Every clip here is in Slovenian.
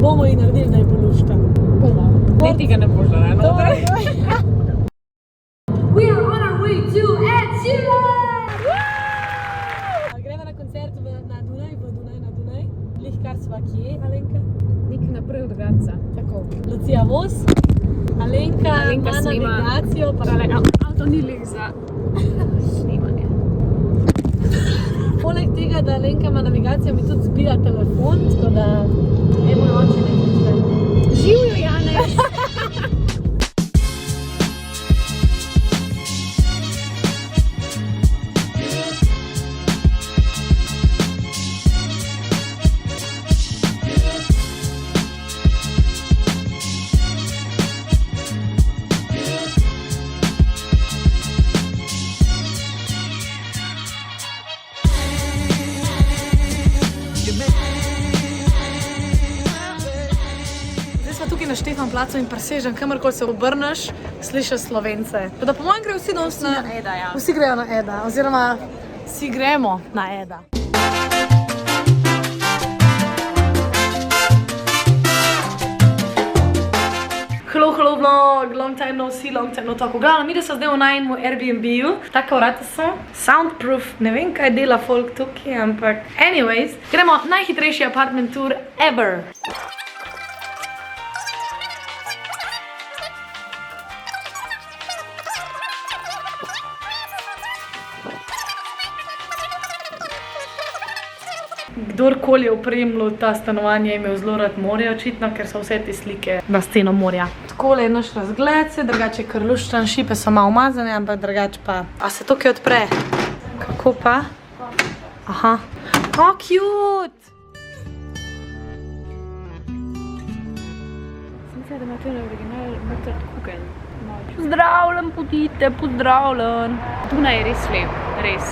Bomo ji naredili, da je bo lušta. Bomo. Ne tega ne boš dala. We are on our way to Ed Sheeran! Gremo na koncert na Dunaj. Lih kar sva kje, Alenka? Nek naprej od Gradca. Tako. Lucija voz, Alenka ima navigacijo. Avto ni lih za snimanje. Poleg tega, da Alenka ima navigacijo, mi tudi zbira telefon, tako da je moj oče nekaj. Živjo, Janez! Na Štefan placu in presežem, kamorkoli se obrneš, slišiš Slovence. Da po mojem grejo vsi danes na Eda, ja. Vsi grejo na Eda, oziroma vsi gremo na Eda. Hello vlog, long time no see, long time no talk. Glavno, mi da so zdaj v najmu Airbnb-ju, taka vrata so, soundproof, ne vem kaj dela folk tukaj, ampak anyways, gremo najhitrejši apartment tour ever. Kdorkoli je opremljal ta stanovanje, je imel zelo rad morje, očitno, ker so vse te slike na sceno morja. Takole je naš razgled, se drugače je kar luštran, šipe so malo umazane, ampak drugače pa... A se to kaj odpre? Kako pa? Aha. Oh, cute! Sem se, da ima tole original mrtrt kuken. Pozdravljen, potite, pozdravljen. Dunaj je res lep, res.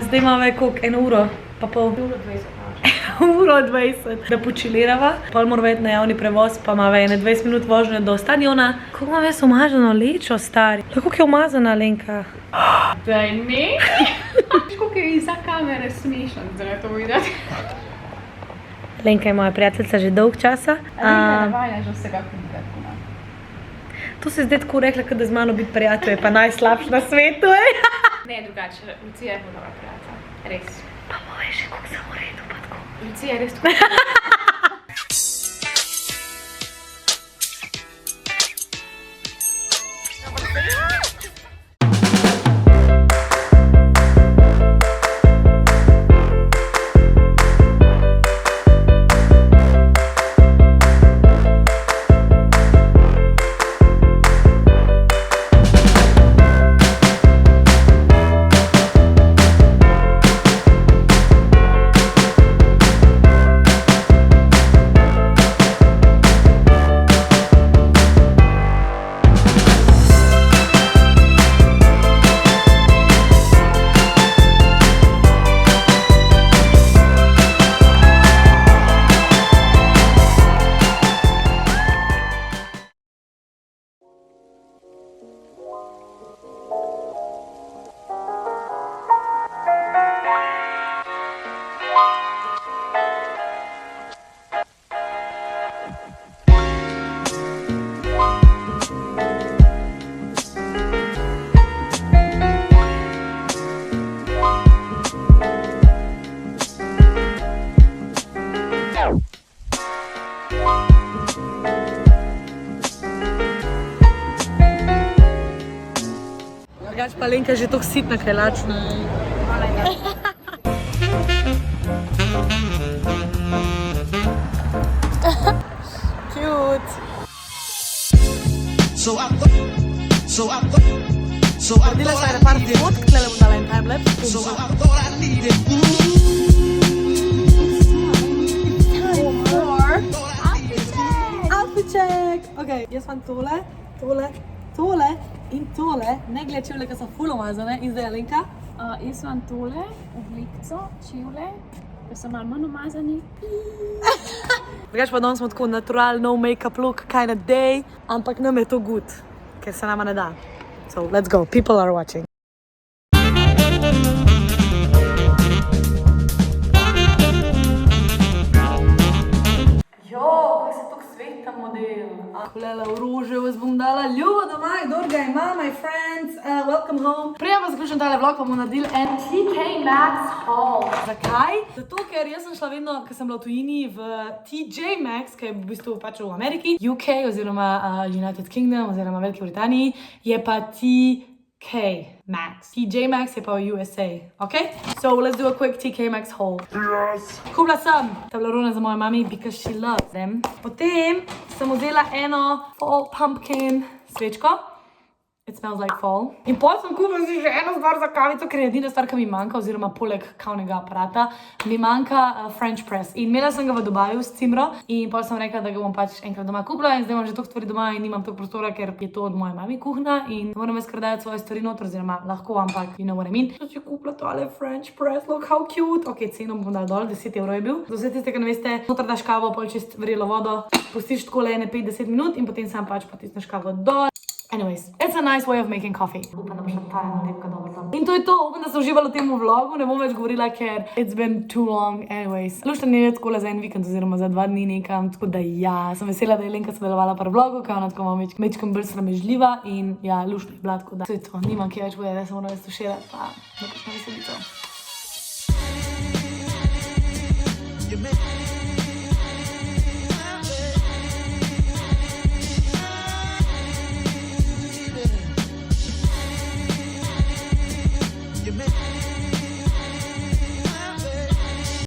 Zdaj imamo koliko? 1 uro pa pol? 1:20, da počilirava. Pol mora iti na javni prevoz, pa ima 20 minut vožnje do stadiona. Kako imam jaz umaženo lečo, stari? Kako je umazana, Alenka? Daj ne? Kako je iza kamere smešen, da to videti. Alenka je moja prijateljica že dolg časa. Alenka je navajena že vsega videti. To se zdaj tako rekla, da z mano biti prijatelj je pa najslabše na svetu, Ne, drugače, Lucija je dobra prijatelja. Res. Pa poveš še, kako sem v redu, pa tako. Lucija je res tako. Drugače pa Alenka že toliko sitna, kaj lačna. Cute. Naredila sva ene par fotk, tlele bom dala en timelapse. Outfit check! Ok, jaz imam tole in tole, ne glede čevlje, ki so ful umazane. In zdaj Alenka? Jaz imam tole oblikico, čevlje, ki so malo manj umazani. Drugače pa danes smo tako natural, no make-up look kind of day, ampak nam je to good, ker se nama ne da. So, let's go, people are watching. Jo, Kolela v rože vas bom dala ljubo doma, kdor ga ima, my friends, welcome home. Prej pa zaključim tale vlog, pa bomo naredili en TK Maxx haul. Zakaj? Zato, ker jaz sem šla vedno, ko sem bila v tujini, v TJ Maxx, ki je v bistvu pač v Ameriki, UK oziroma United Kingdom oziroma Veliki Britaniji, je pa TK Maxx. TJ Maxx je pa v USA, ok? So, let's do a quick TK Maxx haul. Yes! Kupila sem Toblerone za mojo mami, because she loves them. Potem sem vzela eno fall pumpkin svečko. It smells like fall. In potem sem kupila si še eno stvar za kavico, ker je edina stvar, ki mi manjka, oziroma poleg kavnega aparata, mi manjka French press. In imela sem ga v Dubaju s cimro in potem sem rekla, da ga bom pač enkrat doma kupila in zdaj imam že toliko stvari doma in nimam toliko prostora, ker je to od moje mami kuhna in moram jaz kar dajati svoje stvari noter, oziroma lahko, ampak you know what I mean. So si kupila tole French press, look how cute. Ok, ceno bom dala dol, 10 evrov je bil. Za vse tiste, ki ne veste, noter daš kavo, pol čist vrelo vodo, pustiš tako le 5-10 minut in potem sam pač potisneš kavo dol. Anyways, it's a nice way of making coffee. Upam, da bo šla ta ena lepka dobro. In to je to, upam, da ste uživali v tem vlogu, ne bom več govorila, ker it's been too long. Anyways, lušten je tako za en vikend oziroma za 2 dni nekam, tako da ja, sem vesela, da je Lenka sodelovala pri vlogu, ker ona tako ima mečkam bolj sramežljiva in ja, luštno je bila, tako da to je to, nimam kaj več povedati, da se moram več tuširati, pa nekaj veselico.